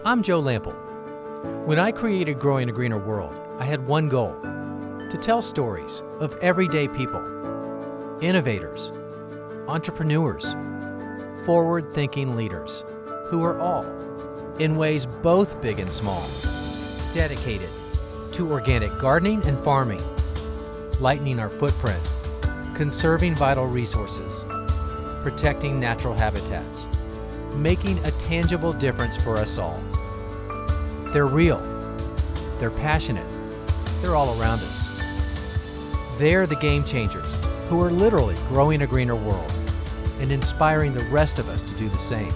I'm Joe Lample. When I created Growing a Greener World, I had one goal: to tell stories of everyday people, innovators, entrepreneurs, forward-thinking leaders who are all, in ways both big and small, dedicated to organic gardening and farming, lightening our footprint, conserving vital resources, protecting natural habitats, making a tangible difference for us all. They're real, they're passionate, they're all around us. They're the game changers who are literally growing a greener world and inspiring the rest of us to do the same.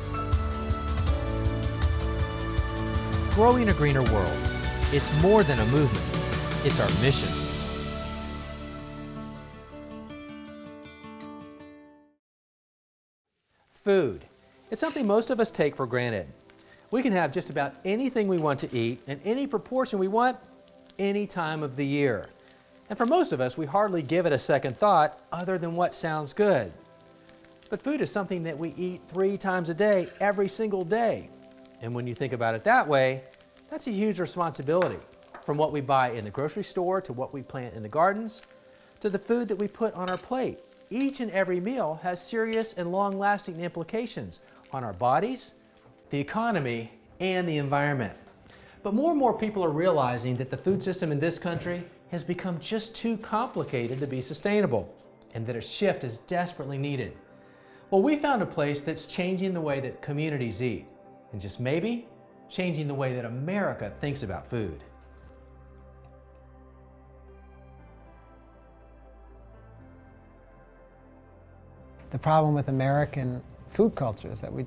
Growing a Greener World, it's more than a movement, it's our mission. Food. It's something most of us take for granted. We can have just about anything we want to eat in any proportion we want, any time of the year. And for most of us, we hardly give it a second thought other than what sounds good. But food is something that we eat 3 times a day, every single day. And when you think about it that way, that's a huge responsibility. From what we buy in the grocery store, to what we plant in the gardens, to the food that we put on our plate. Each and every meal has serious and long-lasting implications on our bodies, the economy, and the environment. But more and more people are realizing that the food system in this country has become just too complicated to be sustainable, and that a shift is desperately needed. Well, we found a place that's changing the way that communities eat, and just maybe changing the way that America thinks about food. The problem with American food culture is that we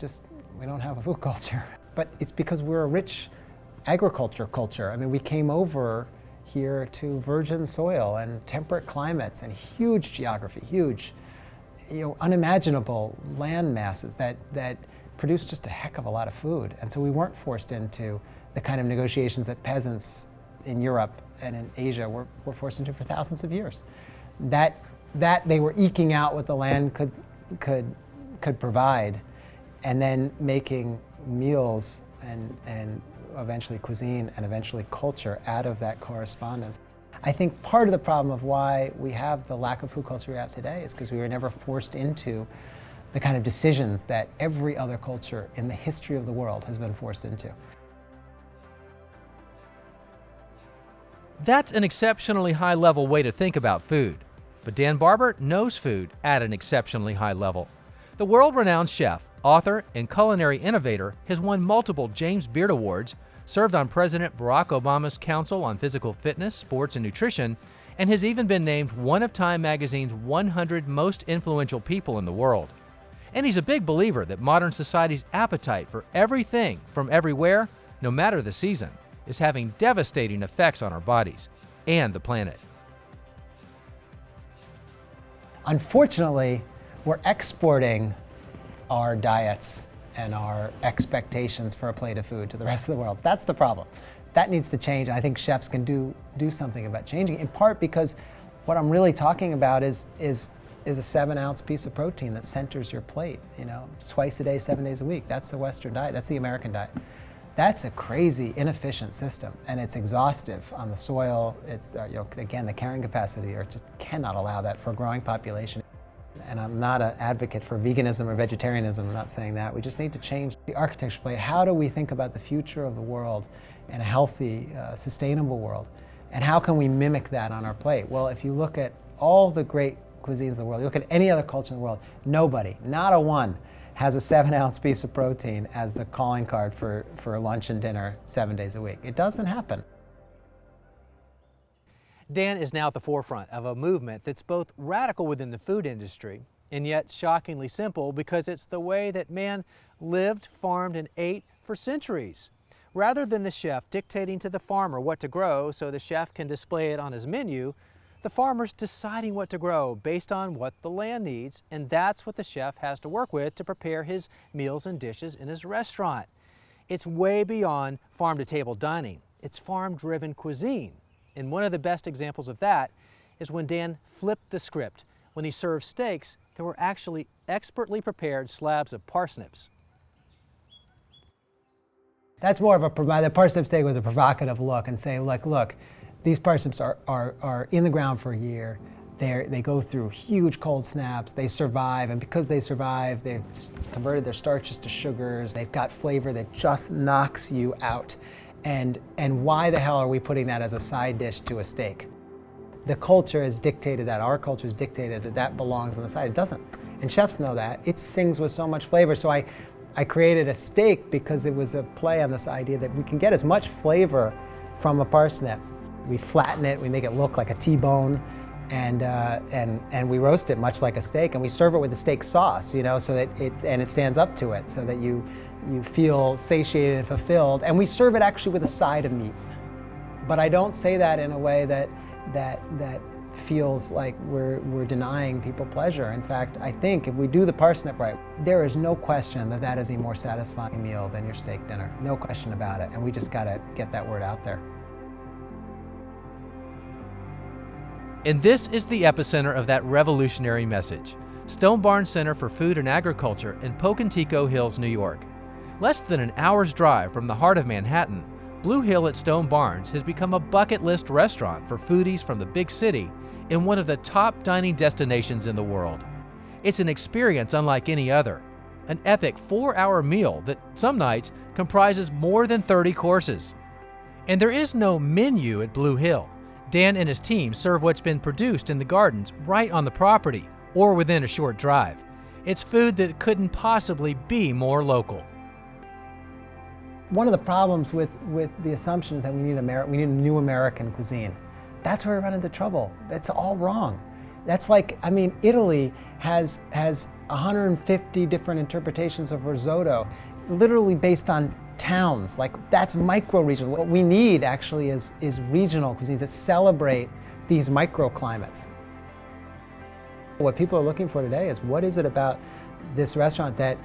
don't have a food culture. But it's because we're a rich agriculture culture. I mean, we came over here to virgin soil and temperate climates and huge geography, huge, unimaginable land masses that produce just a heck of a lot of food. And so we weren't forced into the kind of negotiations that peasants in Europe and in Asia were forced into for thousands of years. That they were eking out what the land could provide, and then making meals and eventually cuisine and eventually culture out of that correspondence. I think part of the problem of why we have the lack of food culture we have today is because we were never forced into the kind of decisions that every other culture in the history of the world has been forced into. That's an exceptionally high-level way to think about food. But Dan Barber knows food at an exceptionally high level. The world-renowned chef, author, and culinary innovator has won multiple James Beard Awards, served on President Barack Obama's Council on Physical Fitness, Sports, and Nutrition, and has even been named one of Time magazine's 100 most influential people in the world. And he's a big believer that modern society's appetite for everything from everywhere, no matter the season, is having devastating effects on our bodies and the planet. Unfortunately, we're exporting our diets and our expectations for a plate of food to the rest of the world. That's the problem. That needs to change. I think chefs can do something about changing, in part because what I'm really talking about is a 7-ounce piece of protein that centers your plate, twice a day, 7 days a week. That's the Western diet. That's the American diet. That's a crazy, inefficient system, and it's exhaustive on the soil. It's, again, the carrying capacity, or just cannot allow that for a growing population. And I'm not an advocate for veganism or vegetarianism, I'm not saying that. We just need to change the architecture plate. How do we think about the future of the world in a healthy, sustainable world? And how can we mimic that on our plate? Well, if you look at all the great cuisines in the world, you look at any other culture in the world, nobody, not a one, has a 7-ounce piece of protein as the calling card for lunch and dinner 7 days a week. It doesn't happen. Dan is now at the forefront of a movement that's both radical within the food industry and yet shockingly simple, because it's the way that man lived, farmed, and ate for centuries. Rather than the chef dictating to the farmer what to grow so the chef can display it on his menu, the farmer's deciding what to grow based on what the land needs, and that's what the chef has to work with to prepare his meals and dishes in his restaurant. It's way beyond farm-to-table dining. It's farm-driven cuisine. And one of the best examples of that is when Dan flipped the script. When he served steaks, there were actually expertly prepared slabs of parsnips. That's more of the parsnip steak was a provocative look and say, look, these parsnips are in the ground for a year. They go through huge cold snaps, they survive, and because they survive, they've converted their starches to sugars, they've got flavor that just knocks you out. And why the hell are we putting that as a side dish to a steak? The culture has dictated that, our culture has dictated that that belongs on the side. It doesn't. And chefs know that. It sings with so much flavor. So I created a steak because it was a play on this idea that we can get as much flavor from a parsnip. We flatten it, we make it look like a T-bone, and we roast it much like a steak, and we serve it with a steak sauce, you know, so that it stands up to it, so that you feel satiated and fulfilled. And we serve it actually with a side of meat. But I don't say that in a way that feels like we're denying people pleasure. In fact, I think if we do the parsnip right, there is no question that that is a more satisfying meal than your steak dinner. No question about it. And we just got to get that word out there. And this is the epicenter of that revolutionary message. Stone Barns Center for Food and Agriculture in Pocantico Hills, New York. Less than an hour's drive from the heart of Manhattan, Blue Hill at Stone Barns has become a bucket list restaurant for foodies from the big city and one of the top dining destinations in the world. It's an experience unlike any other, an epic 4-hour meal that some nights comprises more than 30 courses. And there is no menu at Blue Hill. Dan and his team serve what's been produced in the gardens right on the property or within a short drive. It's food that couldn't possibly be more local. One of the problems with the assumption is that we need a new American cuisine. That's where we run into trouble. That's all wrong. That's like, I mean, Italy has 150 different interpretations of risotto, literally based on towns. Like, that's micro-regional. What we need actually is regional cuisines that celebrate these microclimates. What people are looking for today is, what is it about this restaurant that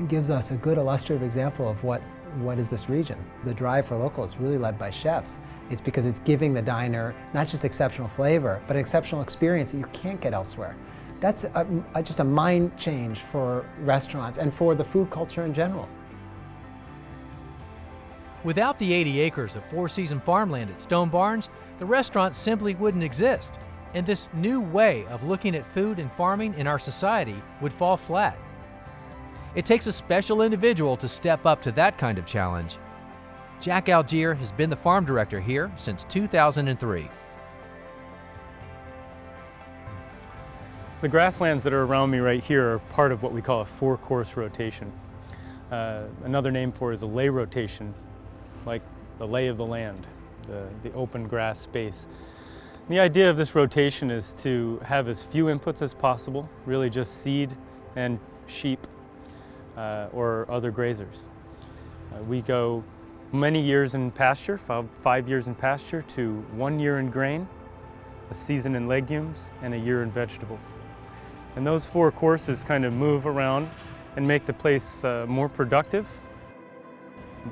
gives us a good illustrative example of what is this region? The drive for local is really led by chefs. It's because it's giving the diner not just exceptional flavor, but an exceptional experience that you can't get elsewhere. That's just a mind change for restaurants and for the food culture in general. Without the 80 acres of four-season farmland at Stone Barns, the restaurant simply wouldn't exist, and this new way of looking at food and farming in our society would fall flat. It takes a special individual to step up to that kind of challenge. Jack Algier has been the farm director here since 2003. The grasslands that are around me right here are part of what we call a 4-course rotation. Another name for it is a lay rotation, like the lay of the land, the open grass space. And the idea of this rotation is to have as few inputs as possible, really just seed and sheep or other grazers. We go many years in pasture, 5 years in pasture, to 1 year in grain, a season in legumes, and a year in vegetables. And those 4 courses kind of move around and make the place more productive.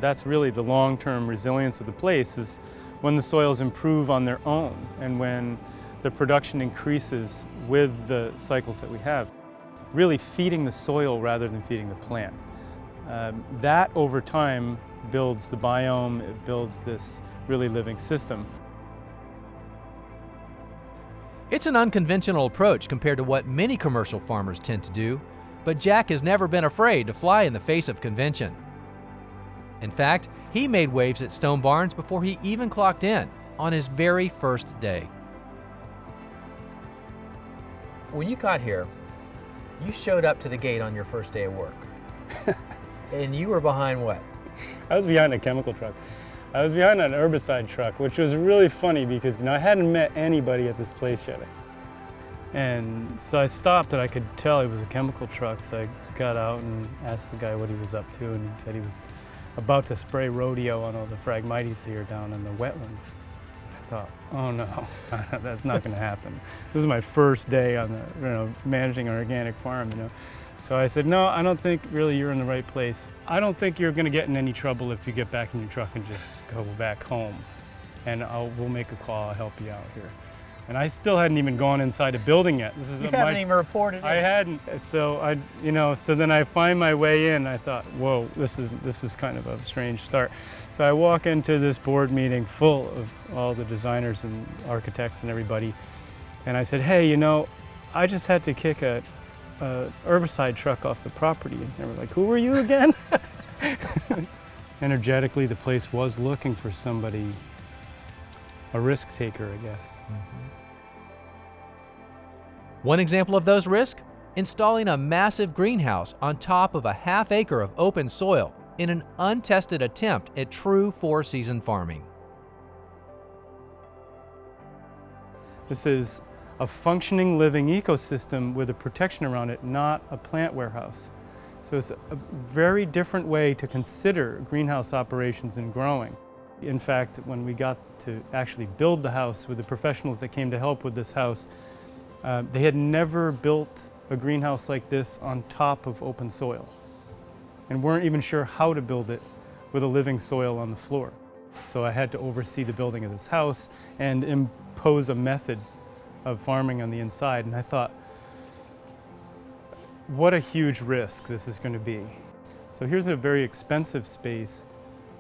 That's really the long-term resilience of the place, is when the soils improve on their own and when the production increases with the cycles that we have. Really feeding the soil rather than feeding the plant. That over time builds the biome, it builds this really living system. It's an unconventional approach compared to what many commercial farmers tend to do, but Jack has never been afraid to fly in the face of convention. In fact, he made waves at Stone Barns before he even clocked in on his very first day. When you got here, you showed up to the gate on your first day of work. And you were behind what? I was behind a chemical truck. I was behind an herbicide truck, which was really funny because I hadn't met anybody at this place yet. And so I stopped and I could tell it was a chemical truck, so I got out and asked the guy what he was up to, and he said he was about to spray rodeo on all the Phragmites here down in the wetlands. I thought, oh no, that's not going to happen. This is my first day on the, managing an organic farm, So I said, no, I don't think really you're in the right place. I don't think you're going to get in any trouble if you get back in your truck and just go back home. And we'll make a call, I'll help you out here. And I still hadn't even gone inside a building yet. This is You haven't even reported it. I hadn't. So so then I find my way in. I thought, whoa, this is kind of a strange start. So I walk into this board meeting full of all the designers and architects and everybody, and I said, hey, I just had to kick a herbicide truck off the property. And they were like, who are you again? Energetically, the place was looking for somebody, a risk taker, I guess. One example of those risks? Installing a massive greenhouse on top of a ½ acre of open soil in an untested attempt at true four-season farming. This is a functioning, living ecosystem with a protection around it, not a plant warehouse. So it's a very different way to consider greenhouse operations and growing. In fact, when we got to actually build the house with the professionals that came to help with this house, they had never built a greenhouse like this on top of open soil and weren't even sure how to build it with a living soil on the floor. So I had to oversee the building of this house and impose a method of farming on the inside. And I thought, what a huge risk this is going to be. So here's a very expensive space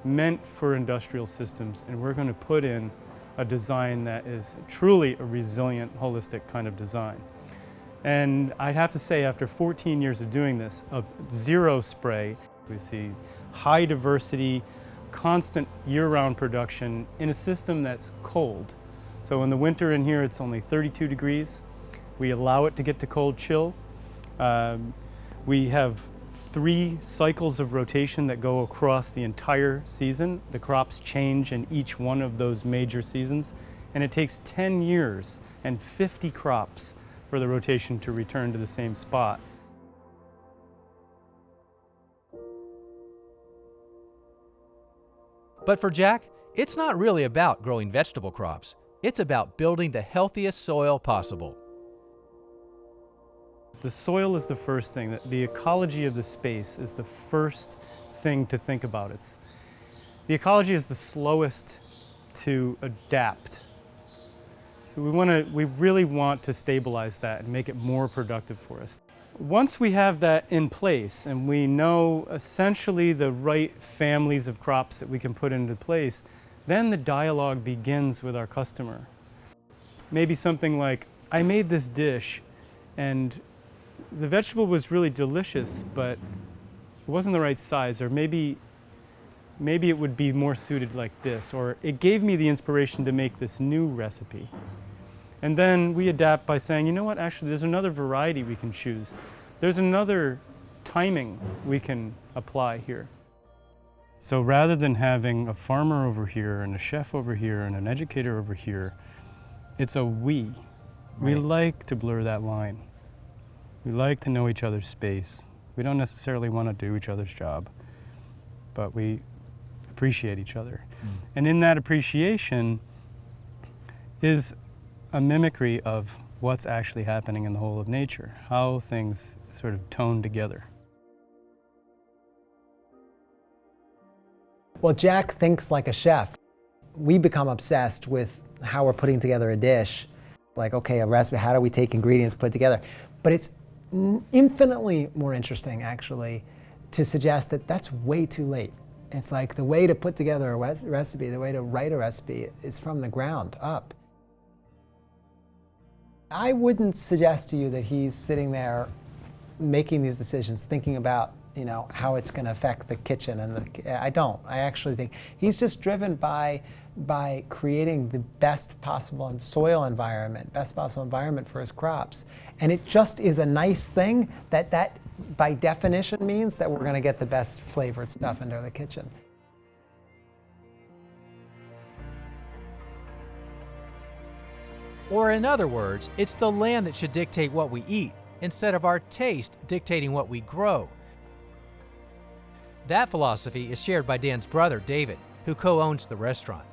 meant for industrial systems, and we're going to put in a design that is truly a resilient, holistic kind of design. And I'd have to say, after 14 years of doing this, of zero spray, we see high diversity, constant year-round production in a system that's cold. So in the winter in here, it's only 32 degrees. We allow it to get to cold chill. We have 3 cycles of rotation that go across the entire season. The crops change in each one of those major seasons, and it takes 10 years and 50 crops for the rotation to return to the same spot. But for Jack, it's not really about growing vegetable crops. It's about building the healthiest soil possible. The soil is the first thing. The ecology of the space is the first thing to think about. The ecology is the slowest to adapt. So we really want to stabilize that and make it more productive for us. Once we have that in place and we know essentially the right families of crops that we can put into place, then the dialogue begins with our customer. Maybe something like, I made this dish and the vegetable was really delicious, but it wasn't the right size, or maybe it would be more suited like this, or it gave me the inspiration to make this new recipe. And then we adapt by saying, you know what, actually there's another variety we can choose. There's another timing we can apply here. So rather than having a farmer over here and a chef over here and an educator over here, it's a we. Right. We like to blur that line. We like to know each other's space. We don't necessarily want to do each other's job, but we appreciate each other. And in that appreciation is a mimicry of what's actually happening in the whole of nature, how things sort of tone together. Well, Jack thinks like a chef. We become obsessed with how we're putting together a dish. Like, okay, a recipe, how do we take ingredients, put it together? But it's infinitely more interesting, actually, to suggest that that's way too late. It's like the way to put together a recipe, the way to write a recipe is from the ground up. I wouldn't suggest to you that he's sitting there making these decisions, thinking about, how it's going to affect the kitchen I don't. I actually think he's just driven by creating the best possible soil environment, best possible environment for his crops. And it just is a nice thing that by definition means that we're going to get the best flavored stuff into the kitchen. Or in other words, it's the land that should dictate what we eat, instead of our taste dictating what we grow. That philosophy is shared by Dan's brother, David, who co-owns the restaurant.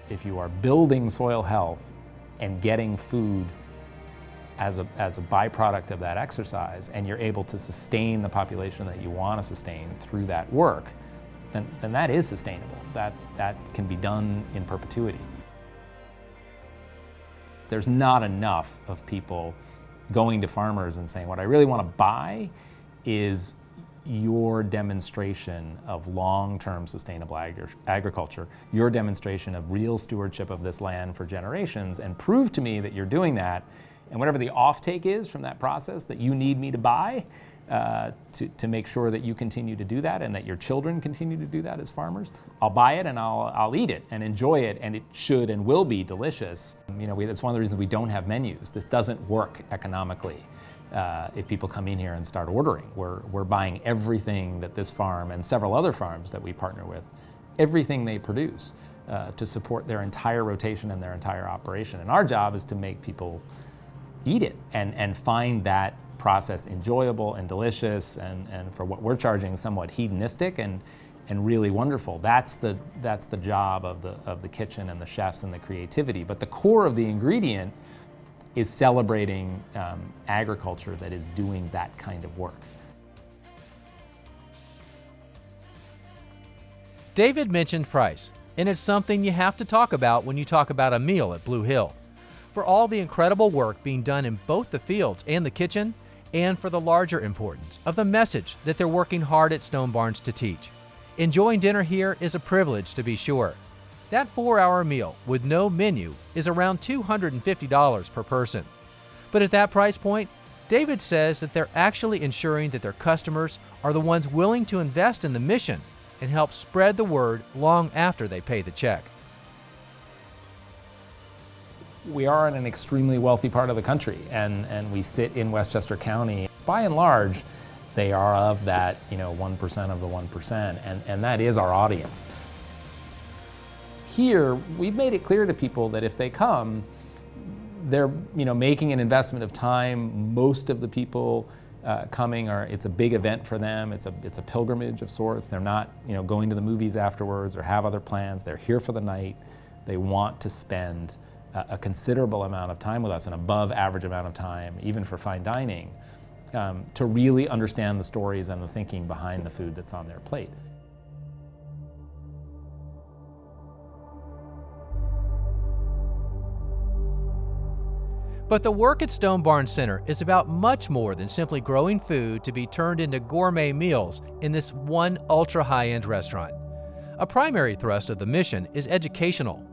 If you are building soil health and getting food as a byproduct of that exercise, and you're able to sustain the population that you want to sustain through that work, then that is sustainable. That can be done in perpetuity. There's not enough of people going to farmers and saying, what I really want to buy is your demonstration of long-term sustainable agriculture, your demonstration of real stewardship of this land for generations, and prove to me that you're doing that, and whatever the offtake is from that process that you need me to buy to make sure that you continue to do that and that your children continue to do that as farmers, I'll buy it and I'll eat it and enjoy it, and it should and will be delicious. You know, that's one of the reasons we don't have menus. This doesn't work economically. If people come in here and start ordering, we're buying everything that this farm and several other farms that we partner with, everything they produce to support their entire rotation and their entire operation. And our job is to make people eat it and find that process enjoyable and delicious, and for what we're charging, somewhat hedonistic and really wonderful. That's the job of the kitchen and the chefs and the creativity. But the core of the ingredient is celebrating agriculture that is doing that kind of work. David mentioned price, and it's something you have to talk about when you talk about a meal at Blue Hill. For all the incredible work being done in both the fields and the kitchen, and for the larger importance of the message that they're working hard at Stone Barns to teach. Enjoying dinner here is a privilege, to be sure. That 4-hour meal with no menu is around $250 per person. But at that price point, David says that they're actually ensuring that their customers are the ones willing to invest in the mission and help spread the word long after they pay the check. We are in an extremely wealthy part of the country, and we sit in Westchester County. By and large, they are of that 1% of the 1%, and that is our audience. Here, we've made it clear to people that if they come, they're making an investment of time. Most of the people coming it's a big event for them. It's a pilgrimage of sorts. They're not going to the movies afterwards or have other plans. They're here for the night. They want to spend a considerable amount of time with us, an above average amount of time, even for fine dining, to really understand the stories and the thinking behind the food that's on their plate. But the work at Stone Barns Center is about much more than simply growing food to be turned into gourmet meals in this one ultra high-end restaurant. A primary thrust of the mission is educational,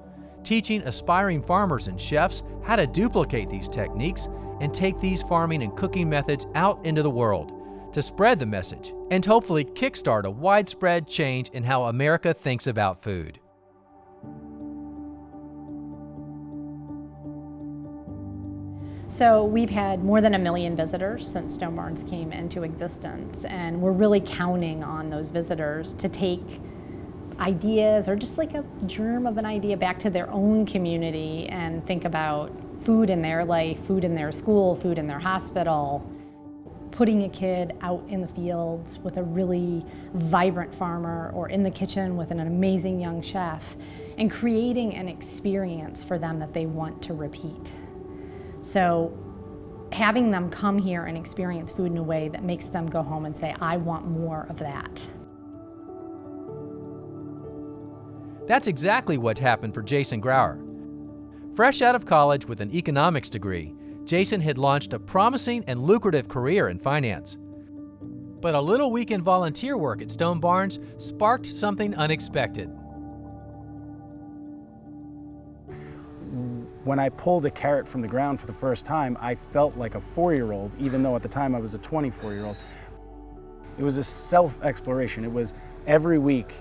teaching aspiring farmers and chefs how to duplicate these techniques and take these farming and cooking methods out into the world to spread the message and hopefully kickstart a widespread change in how America thinks about food. So we've had more than 1 million visitors since Stone Barns came into existence, and we're really counting on those visitors to take ideas or just like a germ of an idea back to their own community and think about food in their life, food in their school, food in their hospital. Putting a kid out in the fields with a really vibrant farmer or in the kitchen with an amazing young chef and creating an experience for them that they want to repeat. So having them come here and experience food in a way that makes them go home and say, I want more of that. That's exactly what happened for Jason Grauer. Fresh out of college with an economics degree, Jason had launched a promising and lucrative career in finance. But a little weekend volunteer work at Stone Barns sparked something unexpected. When I pulled a carrot from the ground for the first time, I felt like a 4-year-old, even though at the time I was a 24-year-old. It was a self-exploration. It was every week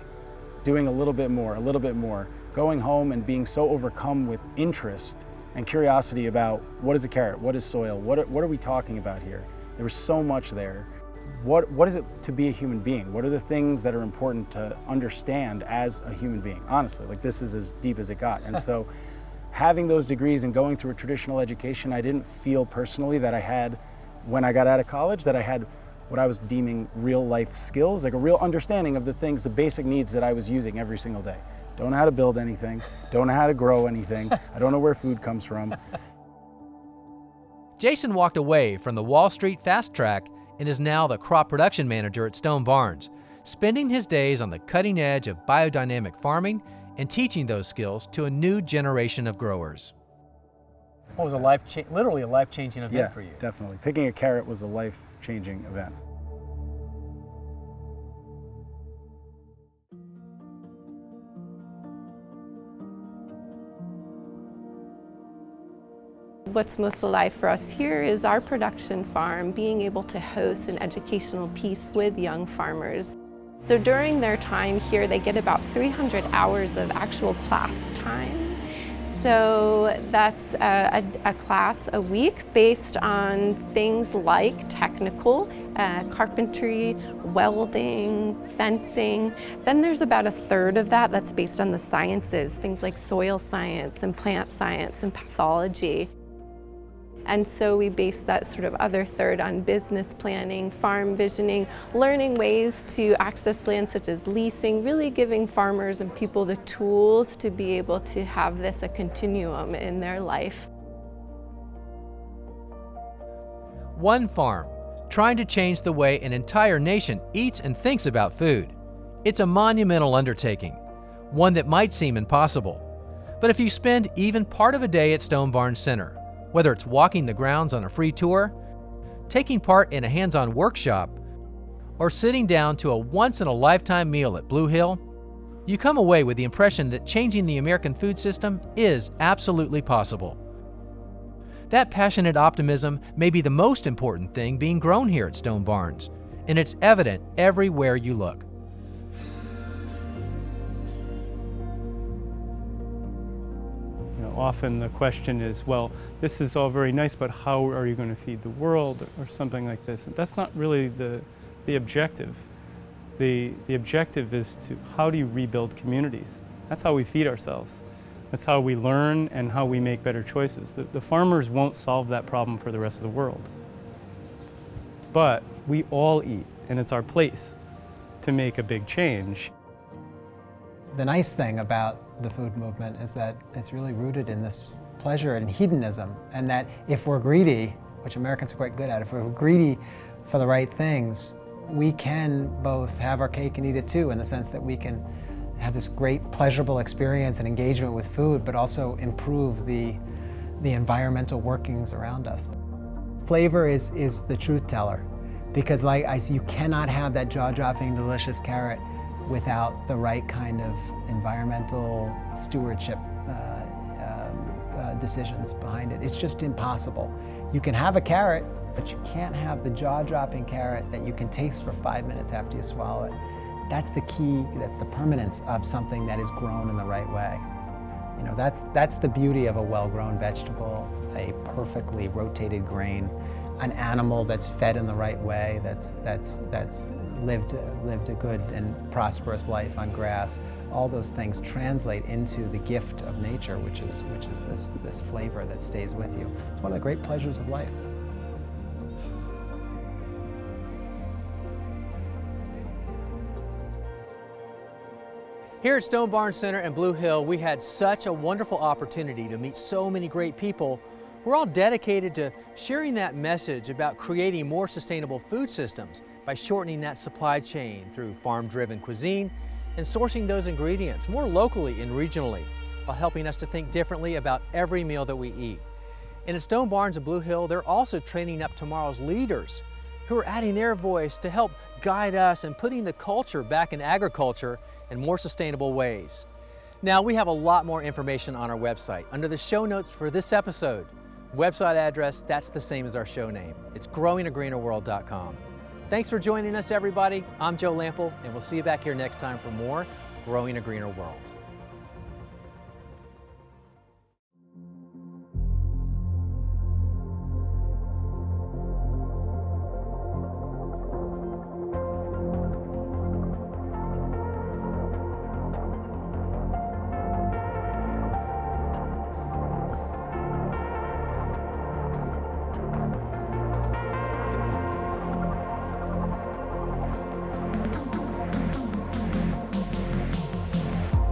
doing a little bit more, going home and being so overcome with interest and curiosity about what is a carrot, what is soil, what are we talking about here? There was so much there. What is it to be a human being? What are the things that are important to understand as a human being? Honestly, like this is as deep as it got. And so having those degrees and going through a traditional education, I didn't feel personally that I had, when I got out of college, that I had what I was deeming real life skills, like a real understanding of the things, the basic needs that I was using every single day. Don't know how to build anything, don't know how to grow anything, I don't know where food comes from. Jason walked away from the Wall Street fast track and is now the crop production manager at Stone Barns, spending his days on the cutting edge of biodynamic farming and teaching those skills to a new generation of growers. What was literally a life-changing event Yeah, for you? definitely. Picking a carrot was a life-changing event. What's most alive for us here is our production farm being able to host an educational piece with young farmers. So during their time here, they get about 300 hours of actual class time. So that's a class a week based on things like technical, carpentry, welding, fencing. Then there's about a third of that that's based on the sciences, things like soil science and plant science and pathology. And so we base that sort of other third on business planning, farm visioning, learning ways to access land such as leasing, really giving farmers and people the tools to be able to have this a continuum in their life. One farm, trying to change the way an entire nation eats and thinks about food. It's a monumental undertaking, one that might seem impossible. But if you spend even part of a day at Stone Barn Center, whether it's walking the grounds on a free tour, taking part in a hands-on workshop, or sitting down to a once-in-a-lifetime meal at Blue Hill, you come away with the impression that changing the American food system is absolutely possible. That passionate optimism may be the most important thing being grown here at Stone Barns, and it's evident everywhere you look. Often the question is, well, this is all very nice, but how are you going to feed the world, or something like this? And that's not really the objective. The objective is to, how do you rebuild communities? That's how we feed ourselves. That's how we learn and how we make better choices. The farmers won't solve that problem for the rest of the world. But we all eat, and it's our place to make a big change. The nice thing about the food movement is that it's really rooted in this pleasure and hedonism, and that if we're greedy, which Americans are quite good at, if we're greedy for the right things, we can both have our cake and eat it too, in the sense that we can have this great pleasurable experience and engagement with food, but also improve the environmental workings around us. Flavor is the truth teller, because you cannot have that jaw-dropping delicious carrot without the right kind of environmental stewardship decisions behind it. It's just impossible. You can have a carrot, but you can't have the jaw-dropping carrot that you can taste for 5 minutes after you swallow it. That's the key, that's the permanence of something that is grown in the right way. You know, that's the beauty of a well-grown vegetable, a perfectly rotated grain, an animal that's fed in the right way, that's lived a good and prosperous life on grass. All those things translate into the gift of nature, which is this flavor that stays with you. It's one of the great pleasures of life. Here at Stone Barn Center in Blue Hill, we had such a wonderful opportunity to meet so many great people. We're all dedicated to sharing that message about creating more sustainable food systems by shortening that supply chain through farm-driven cuisine and sourcing those ingredients more locally and regionally, while helping us to think differently about every meal that we eat. And at Stone Barns in Blue Hill, they're also training up tomorrow's leaders who are adding their voice to help guide us and putting the culture back in agriculture in more sustainable ways. Now, we have a lot more information on our website under the show notes for this episode. Website address, that's the same as our show name. It's growingagreenerworld.com. Thanks for joining us, everybody. I'm Joe Lample, and we'll see you back here next time for more Growing a Greener World.